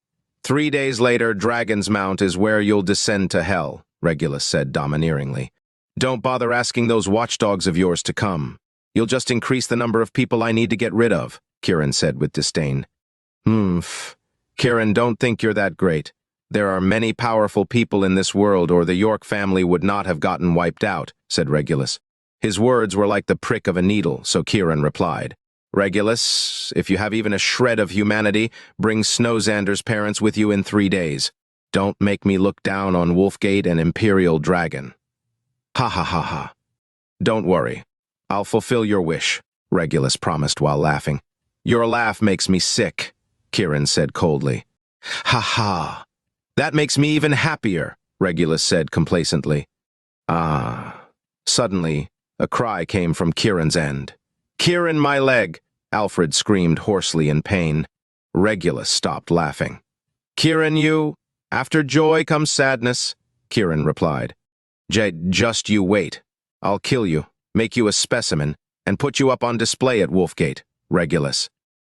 3 days later, Dragon's Mount is where you'll descend to hell, Regulus said domineeringly. Don't bother asking those watchdogs of yours to come. You'll just increase the number of people I need to get rid of, Kiran said with disdain. Kiran, don't think you're that great. There are many powerful people in this world, or the York family would not have gotten wiped out, said Regulus. His words were like the prick of a needle, so Kiran replied. Regulus, if you have even a shred of humanity, bring Snowxander's parents with you in 3 days. Don't make me look down on Wolfgate and Imperial Dragon. Ha ha ha ha. Don't worry. I'll fulfill your wish, Regulus promised while laughing. Your laugh makes me sick, Kiran said coldly. Ha ha. That makes me even happier, Regulus said complacently. Suddenly, a cry came from Kiran's end. Kiran, my leg! Alfred screamed hoarsely in pain. Regulus stopped laughing. Kiran, you... After joy comes sadness, Kiran replied. Just you wait. I'll kill you, make you a specimen, and put you up on display at Wolfgate, Regulus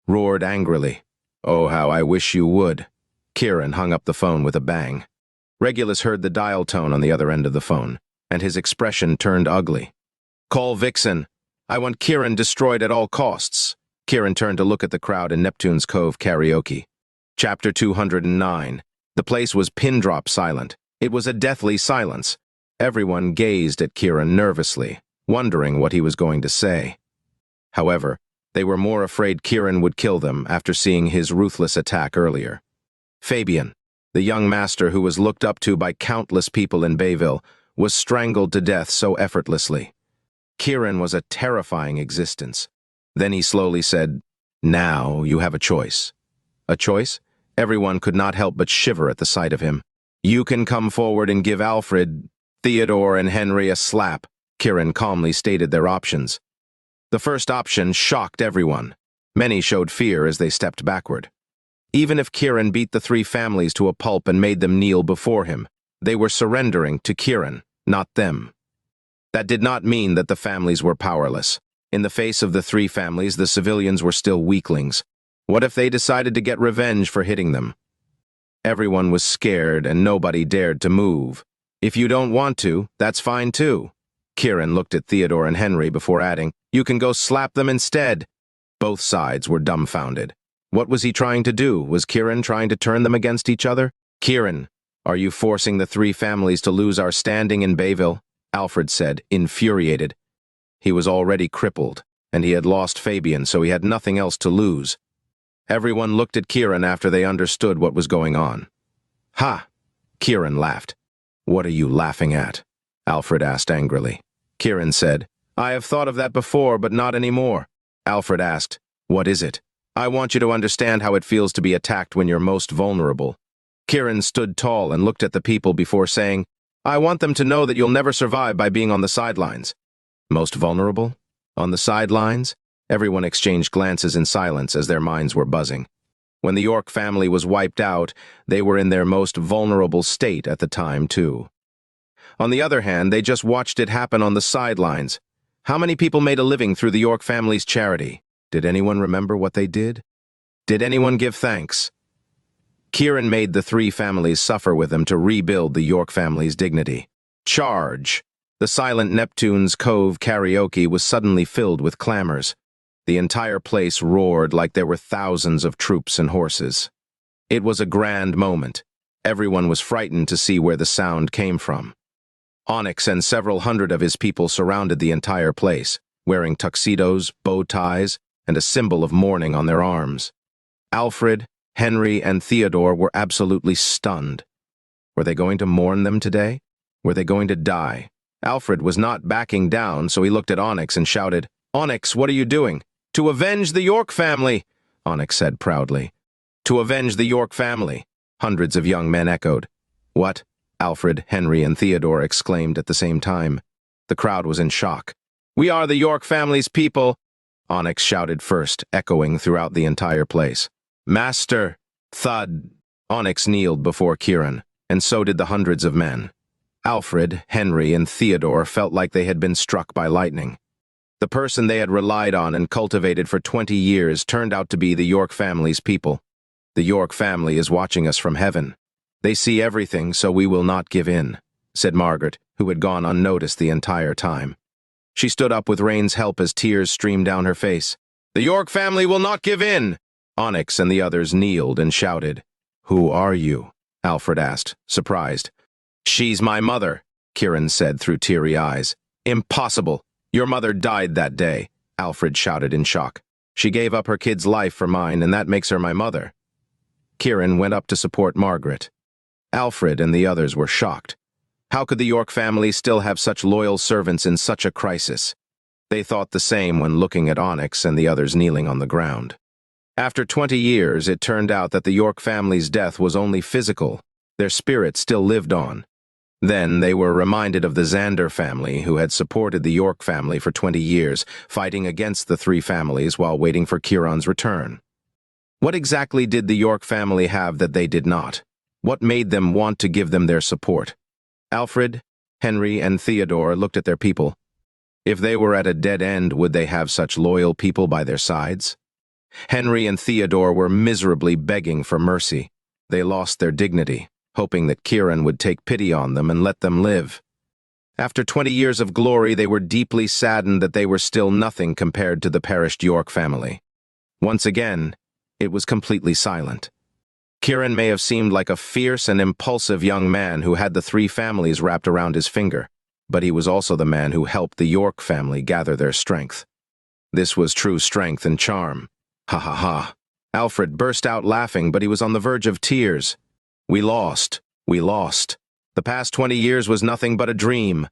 roared angrily. Oh, how I wish you would. Kiran hung up the phone with a bang. Regulus heard the dial tone on the other end of the phone, and his expression turned ugly. Call Vixen. I want Kiran destroyed at all costs. Kiran turned to look at the crowd in Neptune's Cove karaoke. Chapter 209. The place was pin-drop silent. It was a deathly silence. Everyone gazed at Kiran nervously, wondering what he was going to say. However, they were more afraid Kiran would kill them after seeing his ruthless attack earlier. Fabian, the young master who was looked up to by countless people in Bayville, was strangled to death so effortlessly. Kiran was a terrifying existence. Then he slowly said, Now you have a choice. A choice? Everyone could not help but shiver at the sight of him. You can come forward and give Alfred, Theodore, and Henry a slap, Kiran calmly stated their options. The first option shocked everyone. Many showed fear as they stepped backward. Even if Kiran beat the 3 families to a pulp and made them kneel before him, they were surrendering to Kiran, not them. That did not mean that the families were powerless. In the face of the 3 families, the civilians were still weaklings. What if they decided to get revenge for hitting them? Everyone was scared and nobody dared to move. If you don't want to, that's fine too. Kiran looked at Theodore and Henry before adding, You can go slap them instead. Both sides were dumbfounded. What was he trying to do? Was Kiran trying to turn them against each other? Kiran, are you forcing the 3 families to lose our standing in Bayville? Alfred said, infuriated. He was already crippled, and he had lost Fabian, so he had nothing else to lose. Everyone looked at Kiran after they understood what was going on. Ha! Kiran laughed. What are you laughing at? Alfred asked angrily. Kiran said, I have thought of that before, but not anymore. Alfred asked, What is it? I want you to understand how it feels to be attacked when you're most vulnerable. Kiran stood tall and looked at the people before saying, I want them to know that you'll never survive by being on the sidelines. Most vulnerable? On the sidelines? Everyone exchanged glances in silence as their minds were buzzing. When the York family was wiped out, they were in their most vulnerable state at the time, too. On the other hand, they just watched it happen on the sidelines. How many people made a living through the York family's charity? Did anyone remember what they did? Did anyone give thanks? Kiran made the 3 families suffer with him to rebuild the York family's dignity. Charge! The silent Neptune's Cove karaoke was suddenly filled with clamors. The entire place roared like there were thousands of troops and horses. It was a grand moment. Everyone was frightened to see where the sound came from. Onyx and several hundred of his people surrounded the entire place, wearing tuxedos, bow ties, and a symbol of mourning on their arms. Alfred, Henry, and Theodore were absolutely stunned. Were they going to mourn them today? Were they going to die? Alfred was not backing down, so he looked at Onyx and shouted, Onyx, what are you doing? To avenge the York family, Onyx said proudly. To avenge the York family, hundreds of young men echoed. What? Alfred, Henry, and Theodore exclaimed at the same time. The crowd was in shock. We are the York family's people, Onyx shouted first, echoing throughout the entire place. Master! Thud! Onyx kneeled before Kiran, and so did the hundreds of men. Alfred, Henry, and Theodore felt like they had been struck by lightning. The person they had relied on and cultivated for 20 years turned out to be the York family's people. The York family is watching us from heaven. They see everything, so we will not give in, said Margaret, who had gone unnoticed the entire time. She stood up with Rain's help as tears streamed down her face. The York family will not give in! Onyx and the others kneeled and shouted. Who are you? Alfred asked, surprised. She's my mother, Kiran said through teary eyes. Impossible! Your mother died that day, Alfred shouted in shock. She gave up her kid's life for mine, and that makes her my mother. Kiran went up to support Margaret. Alfred and the others were shocked. How could the York family still have such loyal servants in such a crisis? They thought the same when looking at Onyx and the others kneeling on the ground. After 20 years, it turned out that the York family's death was only physical. Their spirit still lived on. Then they were reminded of the Xander family, who had supported the York family for 20 years, fighting against the three families while waiting for Kiran's return. What exactly did the York family have that they did not? What made them want to give them their support? Alfred, Henry, and Theodore looked at their people. If they were at a dead end, would they have such loyal people by their sides? Henry and Theodore were miserably begging for mercy. They lost their dignity, hoping that Kiran would take pity on them and let them live. After 20 years of glory, they were deeply saddened that they were still nothing compared to the perished York family. Once again, it was completely silent. Kiran may have seemed like a fierce and impulsive young man who had the three families wrapped around his finger, but he was also the man who helped the York family gather their strength. This was true strength and charm. Ha ha ha. Alfred burst out laughing, but he was on the verge of tears. We lost. We lost. The past 20 years was nothing but a dream.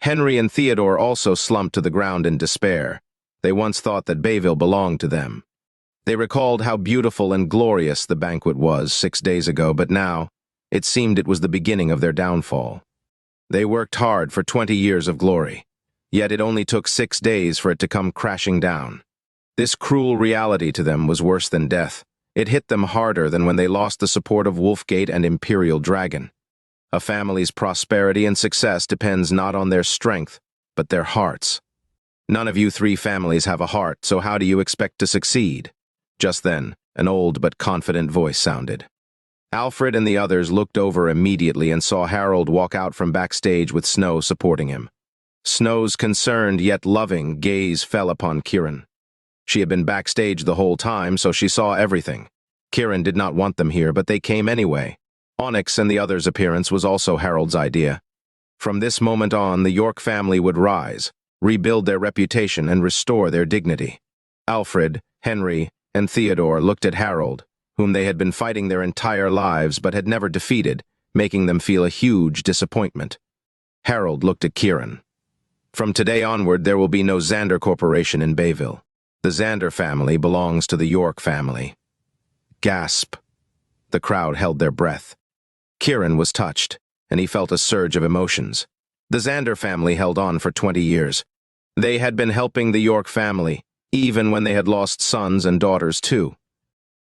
Henry and Theodore also slumped to the ground in despair. They once thought that Bayville belonged to them. They recalled how beautiful and glorious the banquet was 6 days ago, but now, it seemed it was the beginning of their downfall. They worked hard for 20 years of glory, yet it only took 6 days for it to come crashing down. This cruel reality to them was worse than death. It hit them harder than when they lost the support of Wolfgate and Imperial Dragon. A family's prosperity and success depends not on their strength, but their hearts. None of you three families have a heart, so how do you expect to succeed? Just then, an old but confident voice sounded. Alfred and the others looked over immediately and saw Harold walk out from backstage with Snow supporting him. Snow's concerned yet loving gaze fell upon Kiran. She had been backstage the whole time, so she saw everything. Kiran did not want them here, but they came anyway. Onyx and the others' appearance was also Harold's idea. From this moment on, the York family would rise, rebuild their reputation, and restore their dignity. Alfred, Henry, and Theodore looked at Harold, whom they had been fighting their entire lives but had never defeated, making them feel a huge disappointment. Harold looked at Kiran. From today onward, there will be no Xander Corporation in Bayville. The Xander family belongs to the York family. Gasp. The crowd held their breath. Kiran was touched, and he felt a surge of emotions. The Xander family held on for 20 years. They had been helping the York family, even when they had lost sons and daughters too.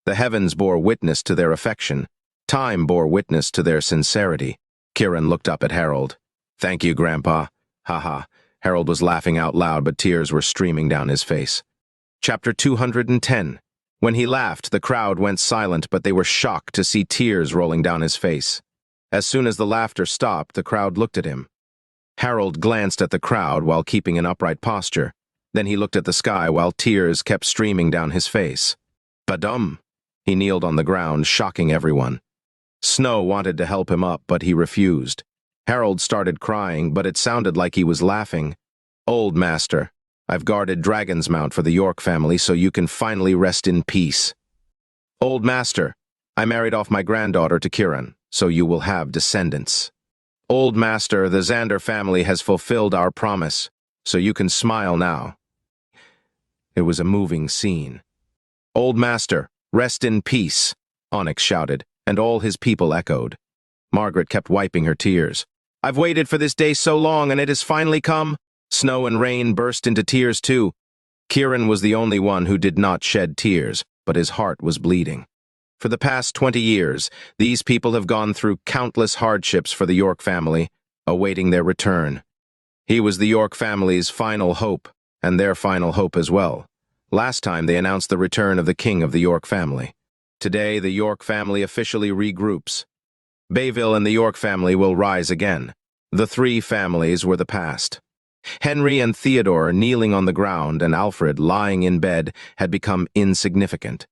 The heavens bore witness to their affection. Time bore witness to their sincerity. Kiran looked up at Harold. Thank you, Grandpa. Ha. Harold was laughing out loud, but tears were streaming down his face. Chapter 210. When he laughed, the crowd went silent, but they were shocked to see tears rolling down his face. As soon as the laughter stopped, the crowd looked at him. Harold glanced at the crowd while keeping an upright posture. Then he looked at the sky while tears kept streaming down his face. Badum! He kneeled on the ground, shocking everyone. Snow wanted to help him up, but he refused. Harold started crying, but it sounded like he was laughing. Old Master, I've guarded Dragon's Mount for the York family so you can finally rest in peace. Old Master, I married off my granddaughter to Kiran, so you will have descendants. Old Master, the Xander family has fulfilled our promise, so you can smile now. It was a moving scene. Old Master, rest in peace. Onyx shouted, and all his people echoed. Margaret kept wiping her tears. "I've waited for this day so long, and it has finally come." Snow and Rain burst into tears too. Kiran was the only one who did not shed tears, but his heart was bleeding. For the past 20 years, these people have gone through countless hardships for the York family, awaiting their return. He was the York family's final hope, and their final hope as well. Last time they announced the return of the king of the York family. Today, the York family officially regroups. Bayville and the York family will rise again. The three families were the past. Henry and Theodore kneeling on the ground and Alfred lying in bed had become insignificant.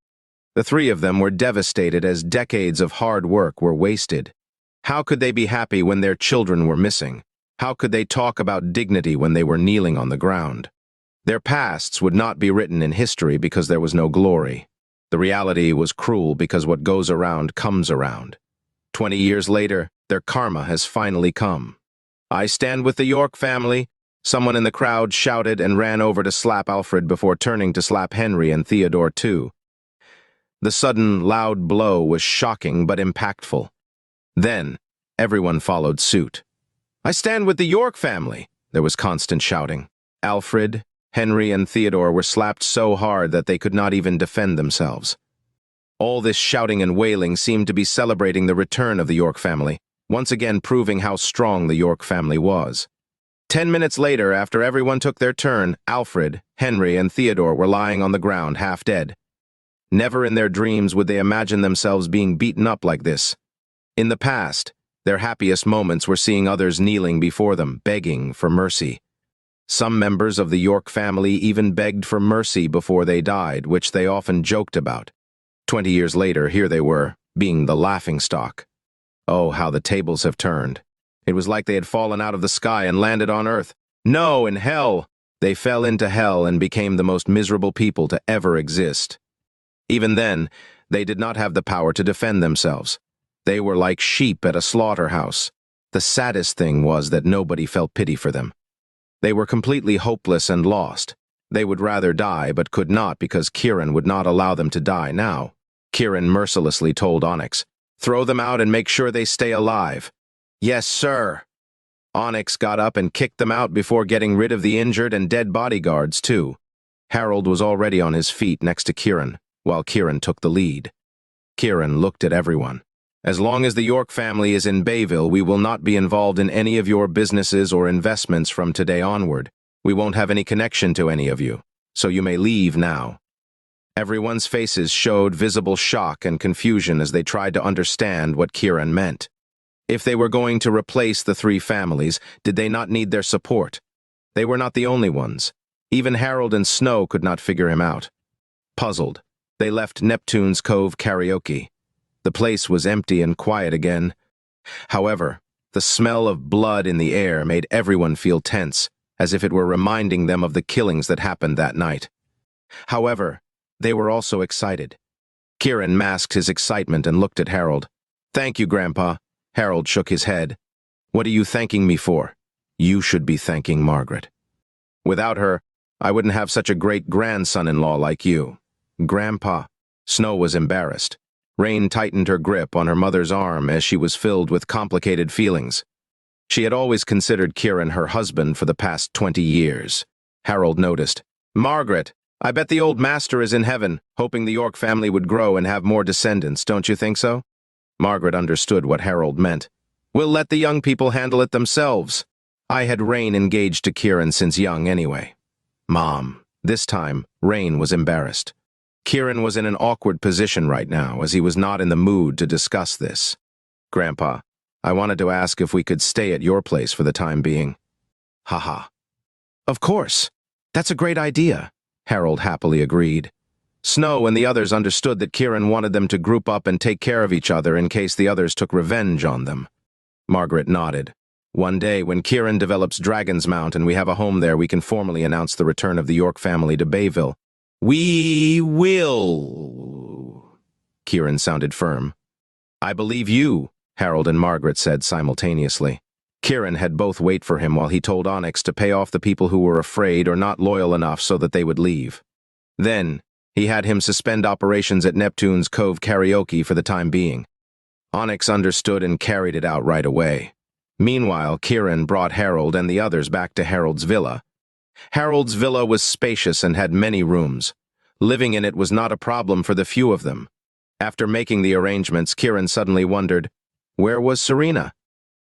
The three of them were devastated as decades of hard work were wasted. How could they be happy when their children were missing? How could they talk about dignity when they were kneeling on the ground? Their pasts would not be written in history because there was no glory. The reality was cruel because what goes around comes around. 20 years later, their karma has finally come. "I stand with the York family," someone in the crowd shouted and ran over to slap Alfred before turning to slap Henry and Theodore too. The sudden, loud blow was shocking but impactful. Then, everyone followed suit. "I stand with the York family," there was constant shouting. Alfred, Henry, and Theodore were slapped so hard that they could not even defend themselves. All this shouting and wailing seemed to be celebrating the return of the York family, once again proving how strong the York family was. 10 minutes later, after everyone took their turn, Alfred, Henry, and Theodore were lying on the ground, half dead. Never in their dreams would they imagine themselves being beaten up like this. In the past, their happiest moments were seeing others kneeling before them, begging for mercy. Some members of the York family even begged for mercy before they died, which they often joked about. 20 years later, here they were, being the laughingstock. Oh, how the tables have turned. It was like they had fallen out of the sky and landed on earth. No, in hell! They fell into hell and became the most miserable people to ever exist. Even then, they did not have the power to defend themselves. They were like sheep at a slaughterhouse. The saddest thing was that nobody felt pity for them. They were completely hopeless and lost. They would rather die, but could not because Kiran would not allow them to die now. Kiran mercilessly told Onyx, "Throw them out and make sure they stay alive." "Yes, sir." Onyx got up and kicked them out before getting rid of the injured and dead bodyguards, too. Harold was already on his feet next to Kiran, while Kiran took the lead. Kiran looked at everyone. "As long as the York family is in Bayville, we will not be involved in any of your businesses or investments from today onward. We won't have any connection to any of you, so you may leave now." Everyone's faces showed visible shock and confusion as they tried to understand what Kiran meant. If they were going to replace the three families, did they not need their support? They were not the only ones. Even Harold and Snow could not figure him out. Puzzled, they left Neptune's Cove karaoke. The place was empty and quiet again. However, the smell of blood in the air made everyone feel tense, as if it were reminding them of the killings that happened that night. However, they were also excited. Kiran masked his excitement and looked at Harold. "Thank you, Grandpa." Harold shook his head. "What are you thanking me for?" "You should be thanking Margaret. Without her, I wouldn't have such a great grandson-in-law like you." "Grandpa." Snow was embarrassed. Rain tightened her grip on her mother's arm as she was filled with complicated feelings. She had always considered Kiran her husband for the past 20 years. Harold noticed. "Margaret, I bet the old master is in heaven, hoping the York family would grow and have more descendants, don't you think so?" Margaret understood what Harold meant. "We'll let the young people handle it themselves." I had Rain engaged to Kiran since young anyway. "Mom." This time, Rain was embarrassed. Kiran was in an awkward position right now, as he was not in the mood to discuss this. "Grandpa, I wanted to ask if we could stay at your place for the time being." "Haha." "Of course. That's a great idea," Harold happily agreed. Snow and the others understood that Kiran wanted them to group up and take care of each other in case the others took revenge on them. Margaret nodded. "One day, when Kiran develops Dragon's Mount and we have a home there, we can formally announce the return of the York family to Bayville." "We will," Kiran sounded firm. "I believe you," Harold and Margaret said simultaneously. Kiran had both wait for him while he told Onyx to pay off the people who were afraid or not loyal enough so that they would leave. Then, He had him suspend operations at Neptune's Cove Karaoke for the time being. Onyx understood and carried it out right away. Meanwhile, Kiran brought Harold and the others back to Harold's villa. Harold's villa was spacious and had many rooms. Living in it was not a problem for the few of them. After making the arrangements, Kiran suddenly wondered, where was Serena?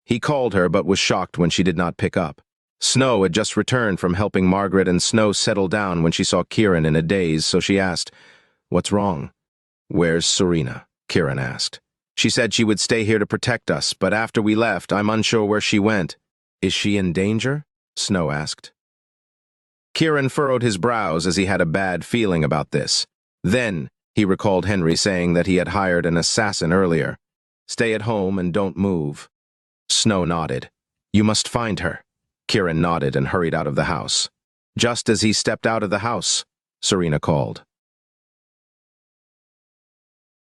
He called her but was shocked when she did not pick up. Snow had just returned from helping Margaret, and Snow settled down when she saw Kiran in a daze, so she asked, "What's wrong?" "Where's Serena?" Kiran asked. "She said she would stay here to protect us, but after we left, I'm unsure where she went." "Is she in danger?" Snow asked. Kiran furrowed his brows as he had a bad feeling about this. Then, he recalled Henry saying that he had hired an assassin earlier. "Stay at home and don't move." Snow nodded. "You must find her." Kiran nodded and hurried out of the house. Just as he stepped out of the house, Serena called.